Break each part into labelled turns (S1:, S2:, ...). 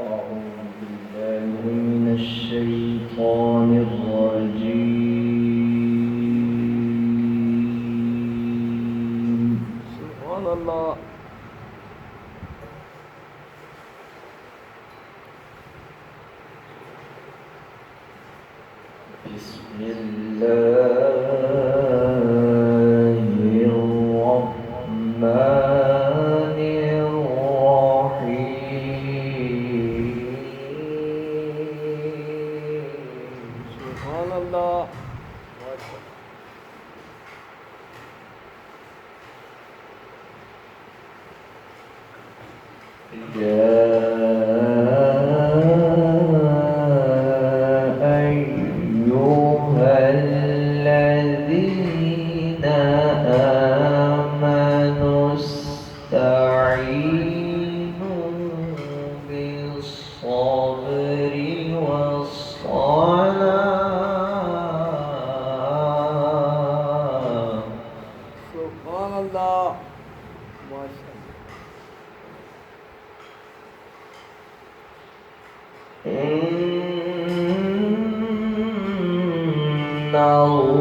S1: أعوذ بالله من الشيطان الرجيم.
S2: سبحان الله.
S1: بسم الله الرحمن الرحيم.
S2: سبحان الله.
S1: يا أيها الذين آمنوا استعينوا بالصبر والصلاة.
S2: سبحان الله. ما شاء الله.
S1: إن الله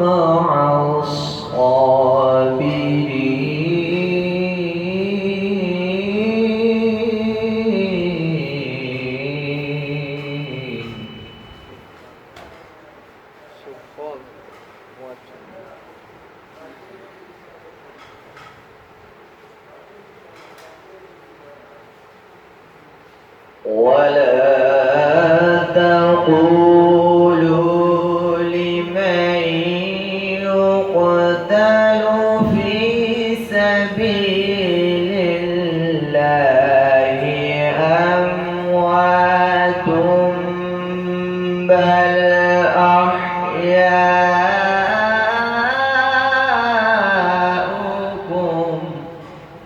S1: مع الصابرين.
S2: سبحان الله. ما شاء الله.
S1: ولا تقولوا لمن يقتل في سبيل الله أموات بل أحياء.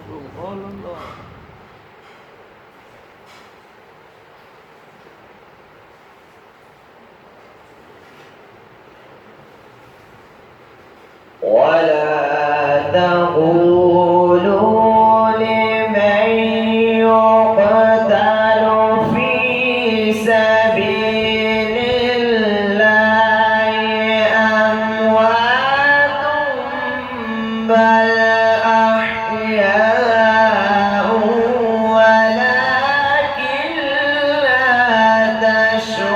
S2: سبحان الله.
S1: ولا تقولوا لمن يقتل في سبيل الله أموات بل أحياء ولكن لا تشعرون.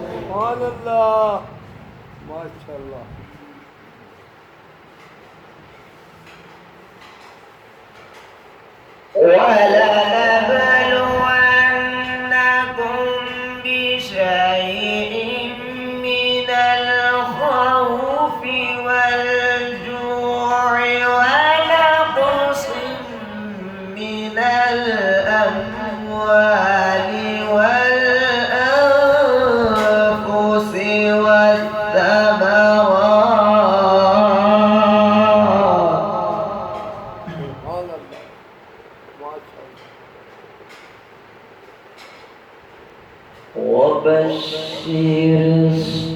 S2: سبحان الله. ما شاء الله.
S1: ولنبلونكم بشيء من الخوف والجوع ونقص من الأموال والأنفس والثمرات.
S2: سبحان الله. ما شاء الله.
S1: وبشر الصابرين.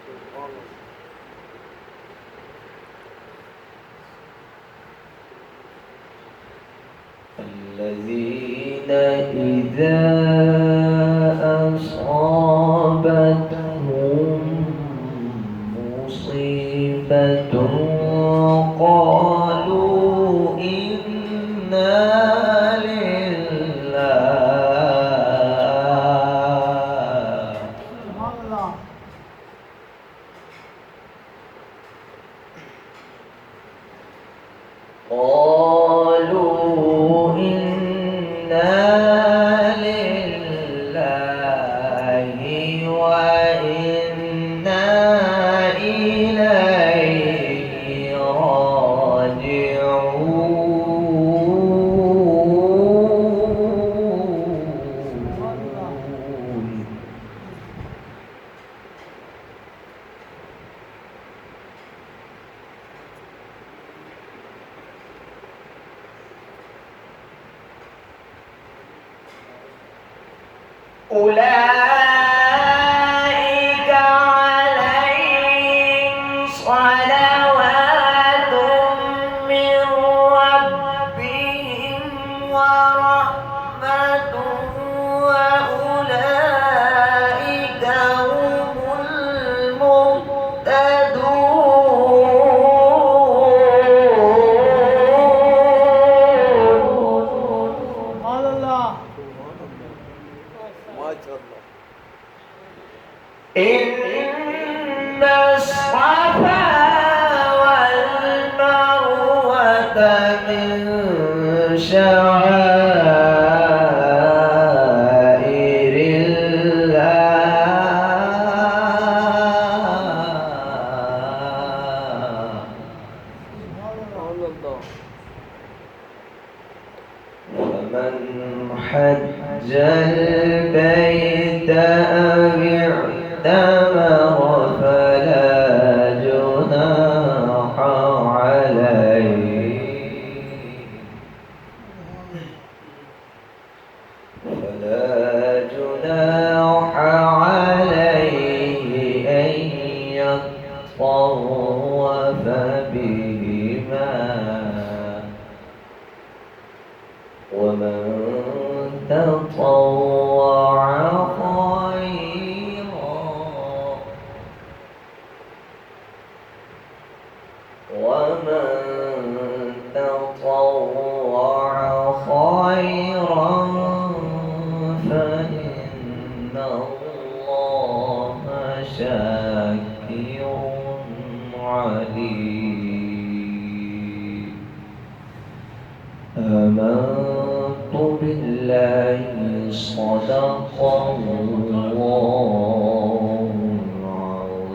S2: سبحان الله.
S1: الذين إذا أصابتهم مصيبة قالوا إنا لله.
S2: سبحان الله.
S1: قالوا إنا لله وإنا إليه راجعون. أولئك عليهم صلوات من ربهم ورحمة وأولئك هم المهتدون.
S2: سبحان الله ما شاء الله
S1: إن الصفا والمروة من شعائر الله
S2: سبحان الله
S1: ومن حج البيت أو اعتمر فلا جناح عليه أن يطوف بهما ومن تطوع خيرا فإن الله شاكر عليم. آمنت بالله صدق الله